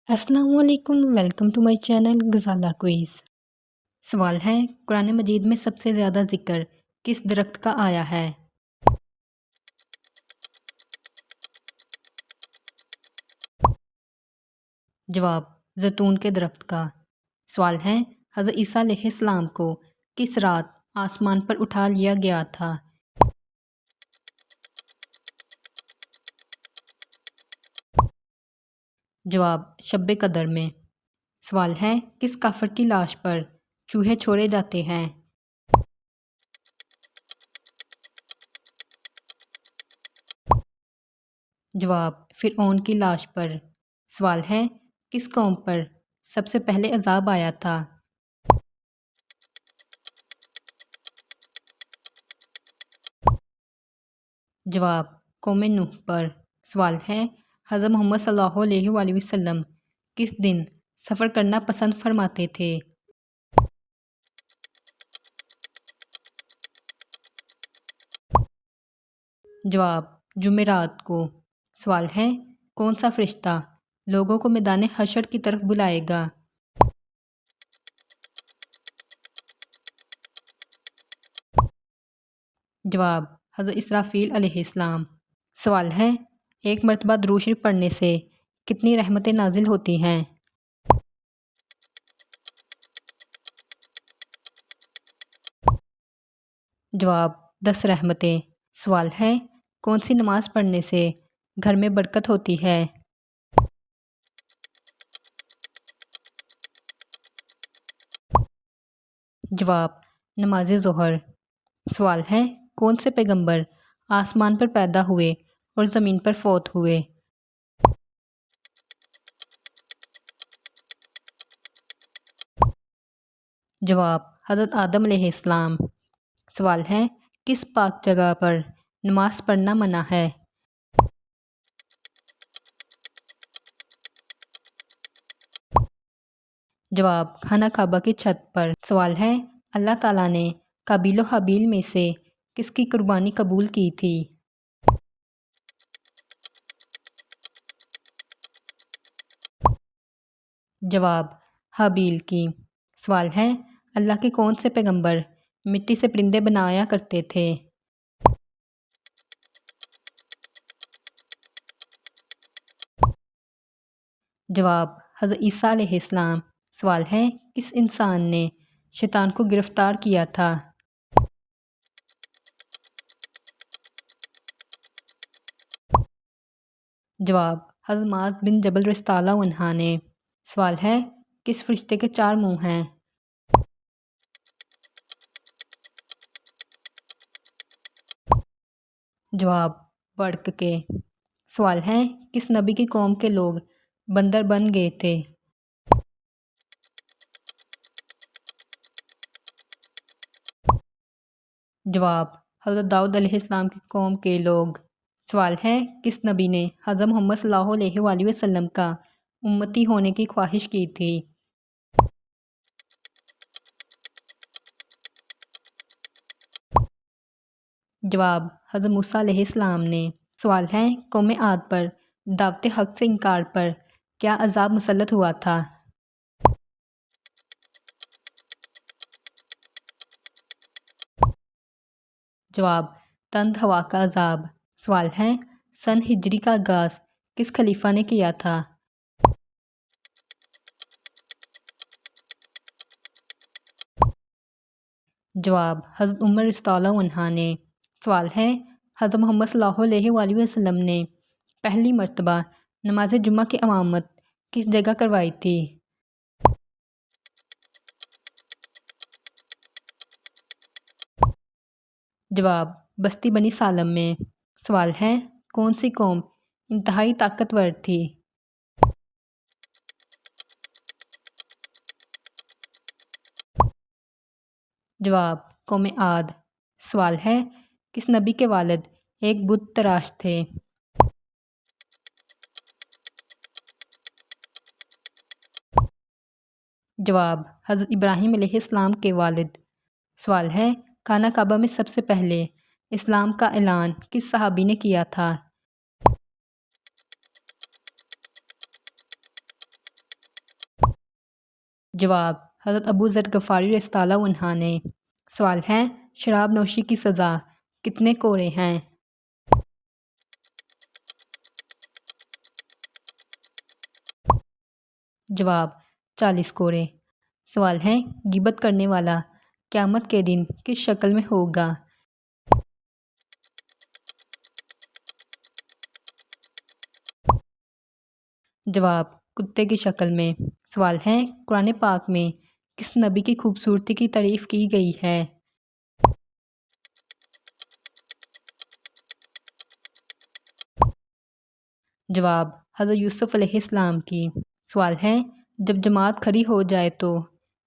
السلام علیکم، welcome to my channel Ghazala quiz. سوال ہے، قرآن مجید میں سب سے زیادہ ذکر کس درخت کا آیا ہے؟ جواب، زیتون کے درخت کا۔ سوال ہے، حضرت عیسیٰ علیہ السلام کو کس رات آسمان پر اٹھا لیا گیا تھا؟ جواب، شب قدر میں۔ سوال ہے، کس کافر کی لاش پر چوہے چھوڑے جاتے ہیں؟ جواب، فرعون کی لاش پر۔ سوال ہے، کس قوم پر سب سے پہلے عذاب آیا تھا؟ جواب، قوم نوح پر۔ سوال ہے، حضرت محمد صلی اللہ علیہ وآلہ وسلم کس دن سفر کرنا پسند فرماتے تھے؟ جواب، جمعرات کو۔ سوال ہے، کون سا فرشتہ لوگوں کو میدان حشر کی طرف بلائے گا؟ جواب، حضرت اسرافیل علیہ السلام۔ سوال ہے، ایک مرتبہ درود شریف پڑھنے سے کتنی رحمتیں نازل ہوتی ہیں؟ جواب، 10 رحمتیں۔ سوال ہے، کون سی نماز پڑھنے سے گھر میں برکت ہوتی ہے؟ جواب، نماز ظہر۔ سوال ہے، کون سے پیغمبر آسمان پر پیدا ہوئے اور زمین پر فوت ہوئے؟ جواب، حضرت آدم علیہ السلام۔ سوال ہے، کس پاک جگہ پر نماز پڑھنا منع ہے؟ جواب، خانہ کعبہ کی چھت پر۔ سوال ہے، اللہ تعالیٰ نے قابیل و حابیل میں سے کس کی قربانی قبول کی تھی؟ جواب، حابیل کی۔ سوال ہے، اللہ کے کون سے پیغمبر مٹی سے پرندے بنایا کرتے تھے؟ جواب، حضرت عیسیٰ علیہ السلام۔ سوال ہے، کس انسان نے شیطان کو گرفتار کیا تھا؟ جواب، حضرت معاذ بن جبل رضی اللہ عنہ نے۔ سوال ہے، کس فرشتے کے 4 منہ ہیں؟ جواب، برق کے۔ سوال ہے، کس نبی کی قوم کے لوگ بندر بن گئے تھے؟ جواب، حضرت داؤد علیہ السلام کی قوم کے لوگ۔ سوال ہے، کس نبی نے حضرت محمد صلی اللہ علیہ وآلہ وسلم کا امتی ہونے کی خواہش کی تھی؟ جواب، حضرت موسیٰ علیہ السلام نے۔ سوال ہے، قوم عاد پر دعوت حق سے انکار پر کیا عذاب مسلط ہوا تھا؟ جواب، تند ہوا کا عذاب۔ سوال ہے، سن ہجری کا آغاز کس خلیفہ نے کیا تھا؟ جواب، حضرت عمر رضی اللہ عنہ نے۔ سوال ہے، حضرت محمد صلی اللہ علیہ وآلہ وسلم نے پہلی مرتبہ نماز جمعہ کی امامت کس جگہ کروائی تھی؟ جواب، بستی بنی سالم میں۔ سوال ہے، کون سی قوم انتہائی طاقتور تھی؟ جواب، قوم عاد۔ سوال ہے، کس نبی کے والد ایک بت تراش تھے؟ جواب، حضرت ابراہیم علیہ السلام کے والد۔ سوال ہے، خانہ کعبہ میں سب سے پہلے اسلام کا اعلان کس صحابی نے کیا تھا؟ جواب: حضرت ابو ذر غفاری رضی اللہ عنہ نے۔ سوال ہے: شراب نوشی کی سزا کتنے کوڑے ہیں؟ جواب: 40 کوڑے۔ سوال ہے: غیبت کرنے والا قیامت کے دن کس شکل میں ہوگا؟ جواب: کتے کی شکل میں۔ سوال ہے: قرآن پاک میں کس نبی کی خوبصورتی کی تعریف کی گئی ہے؟ جواب: حضرت یوسف علیہ السلام کی۔ سوال ہے: جب جماعت کھڑی ہو جائے تو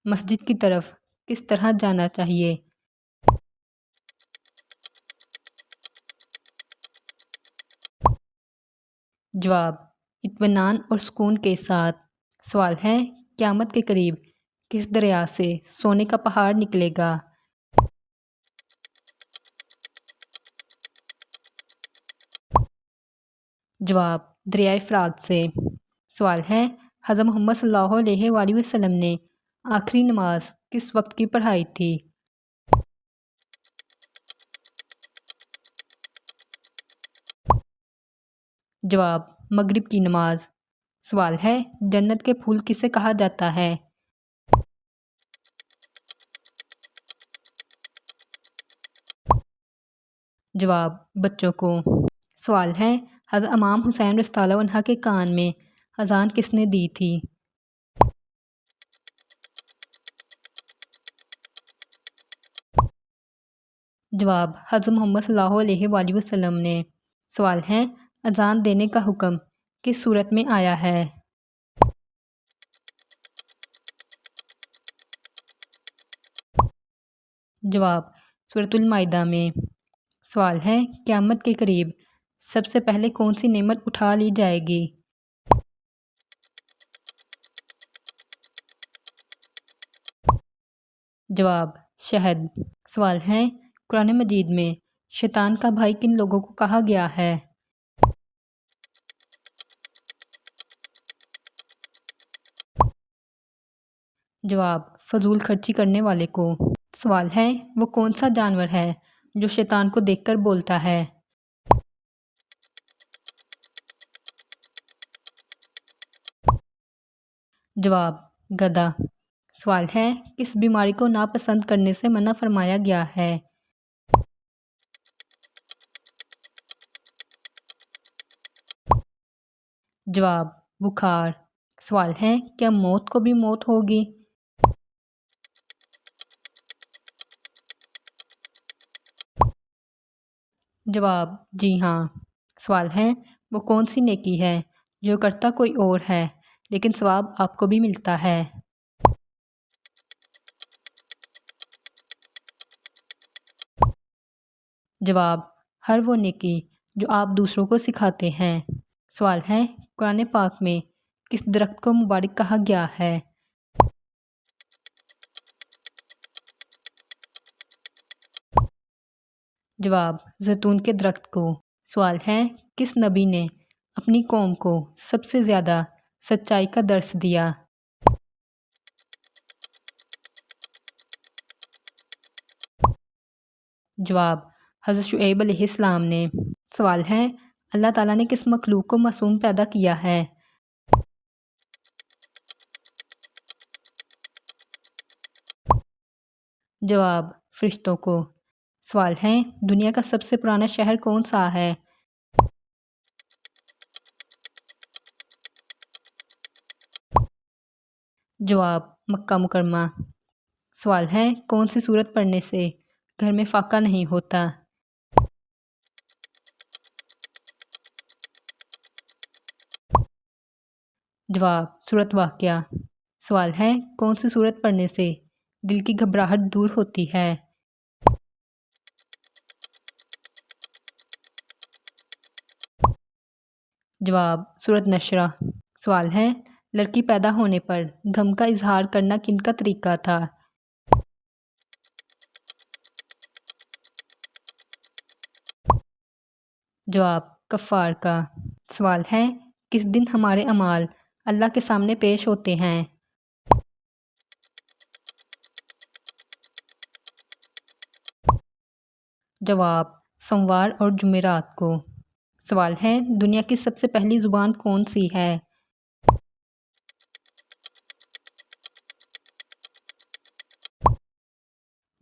مسجد کی طرف کس طرح جانا چاہیے؟ جواب: اطمینان اور سکون کے ساتھ۔ سوال ہے: قیامت کے قریب کس دریا سے سونے کا پہاڑ نکلے گا؟ جواب: دریائے فرات سے۔ سوال ہے: حضرت محمد صلی اللہ علیہ وآلہ وسلم نے آخری نماز کس وقت کی پڑھائی تھی؟ جواب: مغرب کی نماز۔ سوال ہے: جنت کے پھول کسے کہا جاتا ہے؟ جواب: بچوں کو۔ سوال ہے: حضرت امام حسین رضی اللہ عنہ کے کان میں اذان کس نے دی تھی؟ جواب: حضرت محمد صلی اللہ علیہ وآلہ وسلم نے۔ سوال ہے: اذان دینے کا حکم کس صورت میں آیا ہے؟ جواب: سورۃ المائدہ میں۔ سوال ہے: قیامت کے قریب سب سے پہلے کون سی نعمت اٹھا لی جائے گی؟ جواب: شہد۔ سوال ہے: قرآن مجید میں شیطان کا بھائی کن لوگوں کو کہا گیا ہے؟ جواب: فضول خرچی کرنے والے کو۔ سوال ہے: وہ کون سا جانور ہے جو شیطان کو دیکھ کر بولتا ہے؟ جواب: گدھا۔ سوال ہے: کس بیماری کو ناپسند کرنے سے منع فرمایا گیا ہے؟ جواب: بخار۔ سوال ہے: کیا موت کو بھی موت ہوگی؟ جواب: جی ہاں۔ سوال ہے: وہ کون سی نیکی ہے جو کرتا کوئی اور ہے لیکن ثواب آپ کو بھی ملتا ہے؟ جواب: ہر وہ نیکی جو آپ دوسروں کو سکھاتے ہیں۔ سوال ہے: قرآن پاک میں کس درخت کو مبارک کہا گیا ہے؟ جواب: زیتون کے درخت کو۔ سوال ہے: کس نبی نے اپنی قوم کو سب سے زیادہ سچائی کا درس دیا؟ جواب: حضرت شعیب علیہ السلام نے۔ سوال ہے: اللہ تعالیٰ نے کس مخلوق کو معصوم پیدا کیا ہے؟ جواب: فرشتوں کو۔ سوال ہے: دنیا کا سب سے پرانا شہر کون سا ہے؟ جواب: مکہ مکرمہ۔ سوال ہے: کون سی سورت پڑھنے سے گھر میں فاقہ نہیں ہوتا؟ جواب: سورۃ واقعہ۔ سوال ہے: کون سی سورت پڑھنے سے دل کی گھبراہٹ دور ہوتی ہے؟ جواب: سورۃ نشرہ۔ سوال ہے: لڑکی پیدا ہونے پر غم کا اظہار کرنا کن کا طریقہ تھا؟ جواب: کفار کا۔ سوال ہے: کس دن ہمارے اعمال اللہ کے سامنے پیش ہوتے ہیں؟ جواب: سوموار اور جمعرات کو۔ سوال ہے: دنیا کی سب سے پہلی زبان کون سی ہے؟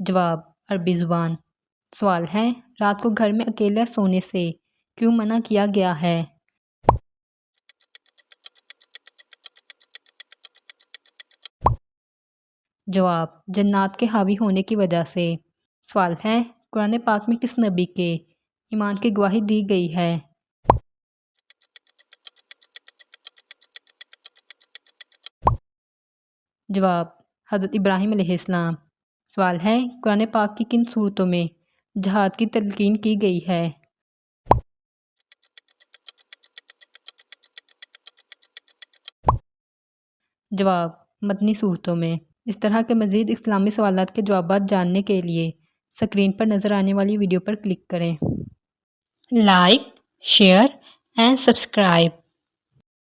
جواب: عربی زبان۔ سوال ہے: رات کو گھر میں اکیلا سونے سے کیوں منع کیا گیا ہے؟ جواب: جنات کے حاوی ہونے کی وجہ سے۔ سوال ہے: قرآن پاک میں کس نبی کے ایمان کی گواہی دی گئی ہے؟ جواب: حضرت ابراہیم علیہ السلام۔ سوال ہے: قرآن پاک کی کن صورتوں میں جہاد کی تلقین کی گئی ہے؟ جواب: مدنی صورتوں میں۔ اس طرح کے مزید اسلامی سوالات کے جوابات جاننے کے لیے اسکرین پر نظر آنے والی ویڈیو پر کلک کریں۔ Like, share and subscribe.